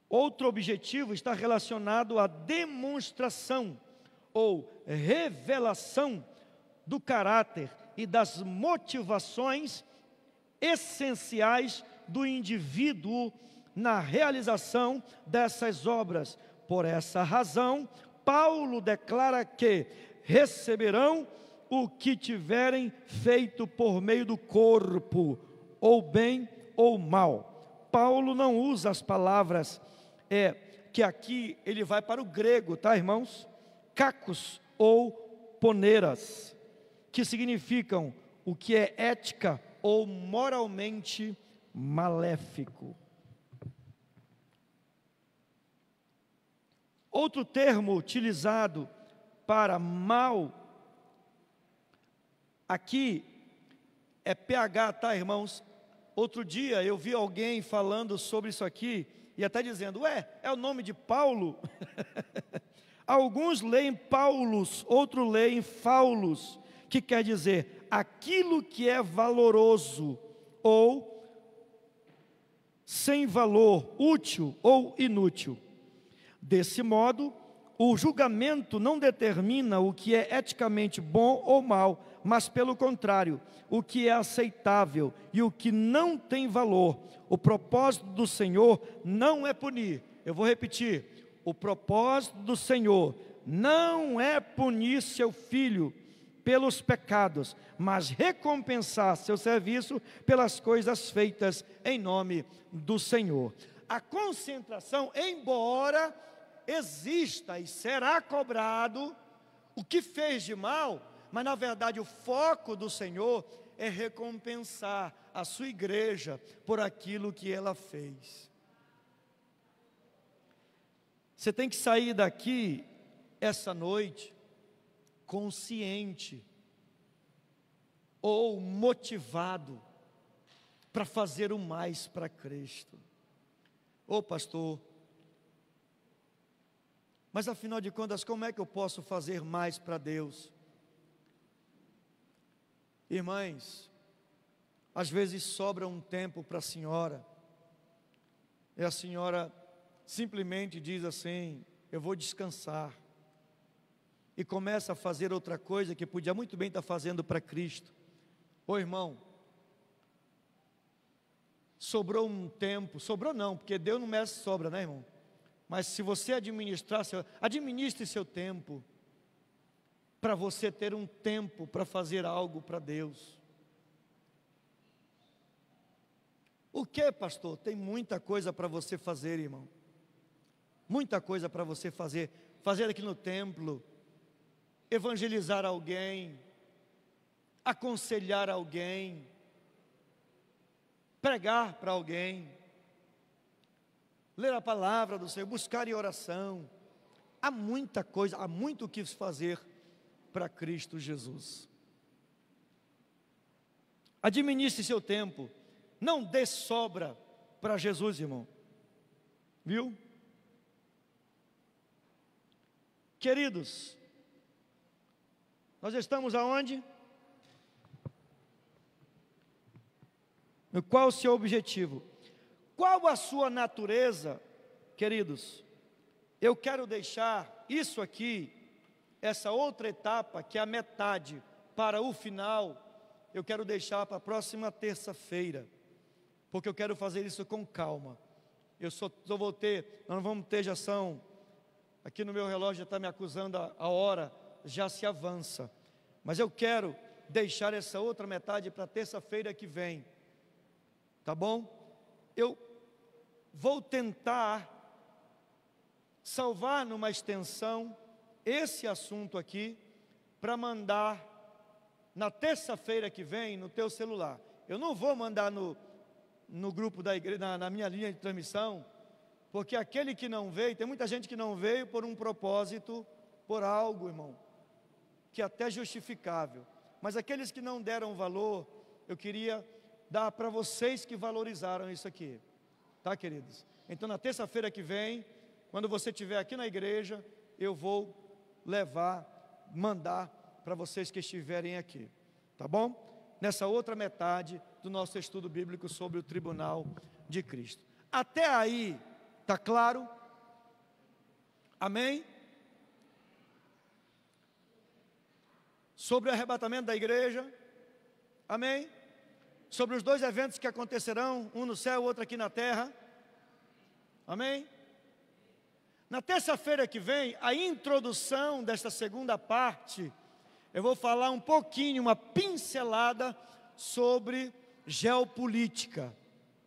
Outro objetivo está relacionado à demonstração ou revelação do caráter e das motivações essenciais do indivíduo na realização dessas obras. Por essa razão, Paulo declara que receberão o que tiverem feito por meio do corpo, ou bem ou mal. Paulo não usa as palavras que aqui ele vai para o grego, tá, irmãos? Cacos ou poneras, que significam o que é ética ou moralmente maléfico. Outro termo utilizado para mal aqui é pH, tá, irmãos? Outro dia eu vi alguém falando sobre isso aqui e até dizendo, é o nome de Paulo? Alguns leem Paulus, outros leem Faulos, que quer dizer aquilo que é valoroso ou sem valor, útil ou inútil. Desse modo, o julgamento não determina o que é eticamente bom ou mal, mas pelo contrário, o que é aceitável e o que não tem valor. O propósito do Senhor não é punir. Eu vou repetir. O propósito do Senhor não é punir seu filho pelos pecados, mas recompensar seu serviço pelas coisas feitas em nome do Senhor. A concentração, embora exista e será cobrado o que fez de mal, mas na verdade o foco do Senhor é recompensar a sua igreja por aquilo que ela fez. Você tem que sair daqui essa noite consciente ou motivado para fazer o mais para Cristo. Ô pastor, mas afinal de contas, como é que eu posso fazer mais para Deus? Irmãs, às vezes sobra um tempo para a senhora, e a senhora simplesmente diz assim, eu vou descansar, e começa a fazer outra coisa que podia muito bem estar fazendo para Cristo. Ô irmão, sobrou um tempo, sobrou não, porque Deus não merece sobra, né, irmão? Mas se você administre seu tempo, para você ter um tempo para fazer algo para Deus. O que, pastor? Tem muita coisa para você fazer, irmão. Muita coisa para você fazer. Fazer aqui no templo, evangelizar alguém, aconselhar alguém, pregar para alguém, ler a palavra do Senhor, buscar em oração. Há muita coisa, há muito o que fazer para Cristo Jesus. Administre seu tempo, não dê sobra para Jesus, irmão. Viu? Queridos, nós estamos aonde? Qual o seu objetivo? Qual a sua natureza, queridos? Eu quero deixar isso aqui, essa outra etapa, que é a metade para o final, eu quero deixar para a próxima terça-feira, porque eu quero fazer isso com calma. Nós não vamos ter, já são, aqui no meu relógio já está me acusando a hora, já se avança, mas eu quero deixar essa outra metade para terça-feira que vem, tá bom? Eu vou tentar salvar numa extensão esse assunto aqui, para mandar na terça-feira que vem no teu celular. Eu não vou mandar no grupo da igreja, na minha linha de transmissão, porque aquele que não veio, tem muita gente que não veio por um propósito, por algo, irmão, que é até justificável, mas aqueles que não deram valor, eu queria dar para vocês que valorizaram isso aqui, tá, queridos? Então na terça-feira que vem, quando você estiver aqui na igreja, eu vou mandar para vocês que estiverem aqui, tá bom? Nessa outra metade do nosso estudo bíblico sobre o tribunal de Cristo. Até aí, tá claro? Amém? Sobre o arrebatamento da igreja, amém? Sobre os dois eventos que acontecerão, um no céu, outro aqui na terra, amém? Na terça-feira que vem, a introdução desta segunda parte, eu vou falar um pouquinho, uma pincelada sobre geopolítica,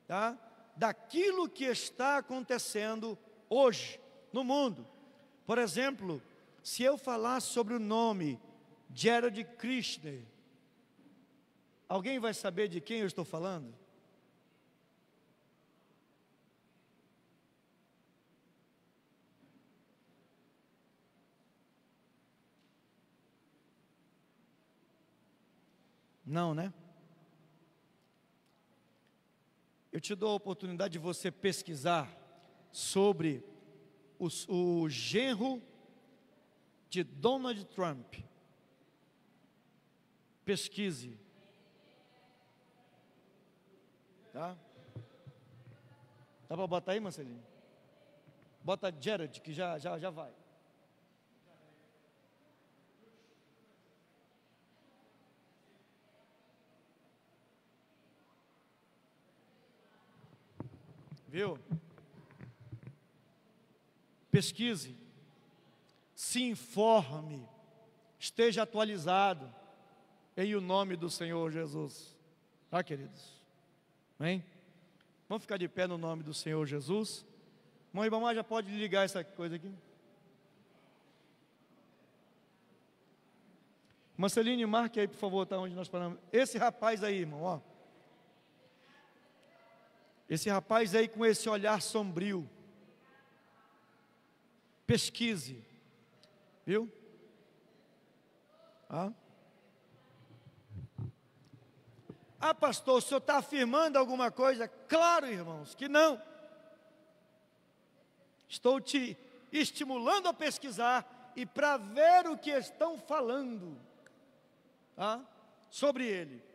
tá? Daquilo que está acontecendo hoje no mundo. Por exemplo, se eu falar sobre o nome Jared Kushner, alguém vai saber de quem eu estou falando? Não, né? Eu te dou a oportunidade de você pesquisar sobre o genro de Donald Trump. Pesquise. Tá? Dá para botar aí, Marcelinho? Bota Jared, que já vai. Viu? Pesquise, se informe, esteja atualizado em o nome do Senhor Jesus. Tá, queridos? Amém? Vamos ficar de pé no nome do Senhor Jesus. Mãe e mamãe já pode ligar essa coisa aqui. Marceline, marque aí, por favor, tá onde nós paramos. Esse rapaz aí, irmão, ó. Esse rapaz aí com esse olhar sombrio. Pesquise. Viu? Ah, pastor, o senhor está afirmando alguma coisa? Claro, irmãos, que não. Estou te estimulando a pesquisar e para ver o que estão falando sobre ele.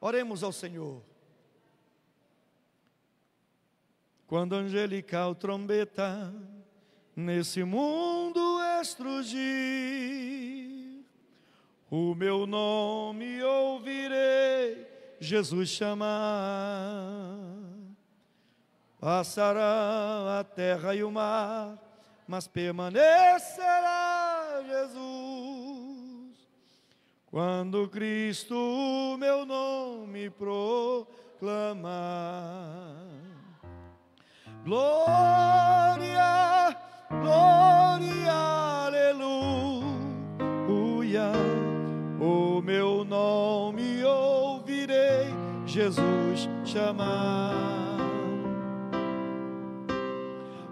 Oremos ao Senhor. Quando angelical trombeta nesse mundo estrugir, o meu nome ouvirei Jesus chamar. Passará a terra e o mar, mas permanecerá Jesus. Quando Cristo o meu nome proclamar. Glória, glória, aleluia. O meu nome ouvirei Jesus chamar.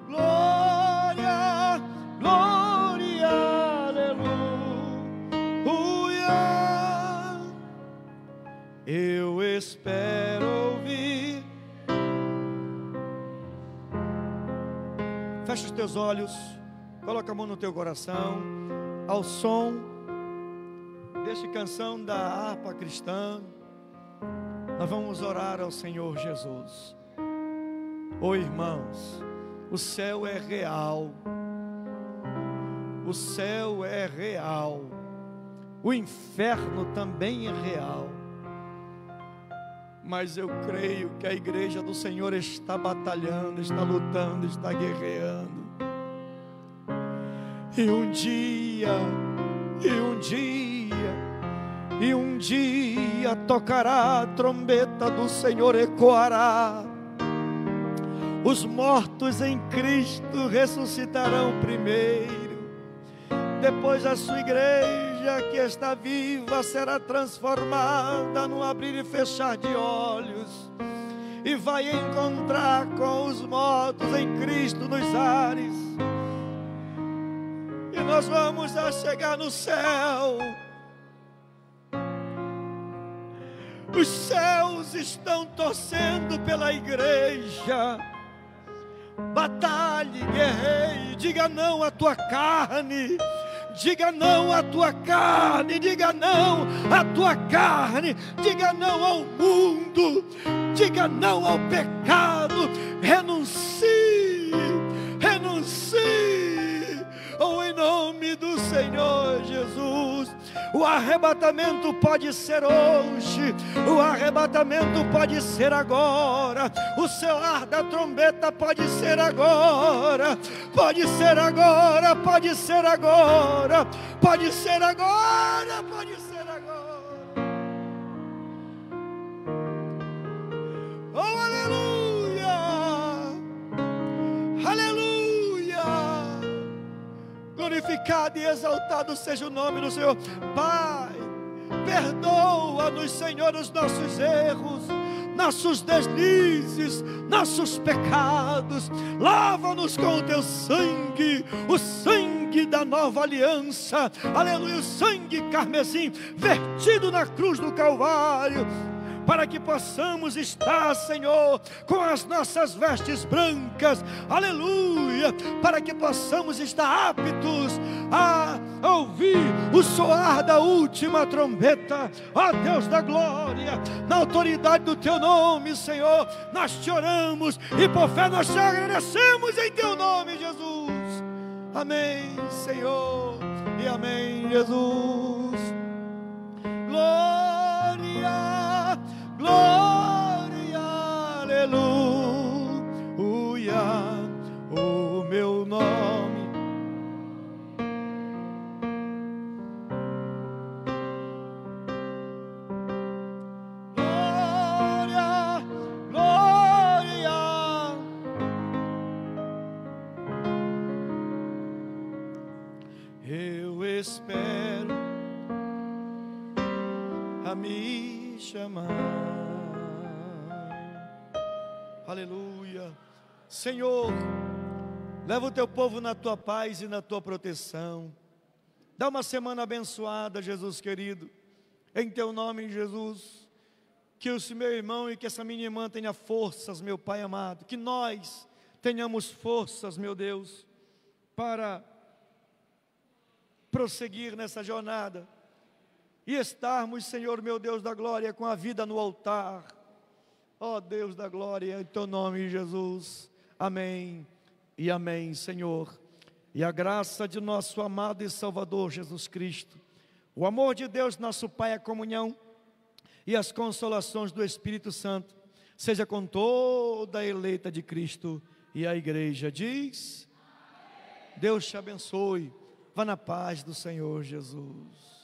Glória, glória, aleluia. Eu espero ouvir. Fecha os teus olhos, coloca a mão no teu coração, ao som desta canção da harpa cristã. Nós vamos orar ao Senhor Jesus. Irmãos, o céu é real. O céu é real. O inferno também é real. Mas eu creio que a igreja do Senhor está batalhando, está lutando, está guerreando. E um dia tocará a trombeta do Senhor, ecoará. Os mortos em Cristo ressuscitarão primeiro. Depois a sua igreja que está viva será transformada num abrir e fechar de olhos. E vai encontrar com os mortos em Cristo nos ares. E nós vamos chegar no céu. Os céus estão torcendo pela igreja. Batalhe, guerreie, diga não à tua carne. Diga não à tua carne, diga não à tua carne, diga não ao mundo, diga não ao pecado, renuncie, em nome do Senhor Jesus. O arrebatamento pode ser hoje, o arrebatamento pode ser agora, o soar da trombeta pode ser agora, pode ser agora, pode ser agora, pode ser agora, pode ser agora. Oh, aleluia, aleluia. Glorificado e exaltado seja o nome do Senhor. Pai, perdoa-nos, Senhor, os nossos erros, nossos deslizes, nossos pecados. Lava-nos com o teu sangue, o sangue da nova aliança. Aleluia, o sangue carmesim vertido na cruz do Calvário, para que possamos estar, Senhor, com as nossas vestes brancas, aleluia, para que possamos estar aptos a ouvir o soar da última trombeta. Ó Deus da glória, na autoridade do teu nome, Senhor, nós te oramos e por fé nós te agradecemos em teu nome, Jesus. Amém, Senhor, e amém, Jesus. Glória, glória, aleluia, o meu nome. Glória, glória. Eu espero a me chamar. Aleluia. Senhor, leva o teu povo na tua paz e na tua proteção. Dá uma semana abençoada, Jesus querido, em teu nome, Jesus. Que esse meu irmão e que essa minha irmã tenha forças, meu Pai amado. Que nós tenhamos forças, meu Deus, para prosseguir nessa jornada e estarmos, Senhor, meu Deus da glória, com a vida no altar. Ó Deus da glória, em teu nome, Jesus. Amém e amém, Senhor. E a graça de nosso amado e Salvador Jesus Cristo, o amor de Deus, nosso Pai, a comunhão e as consolações do Espírito Santo, seja com toda a eleita de Cristo. E a igreja diz: Deus te abençoe. Vá na paz do Senhor Jesus.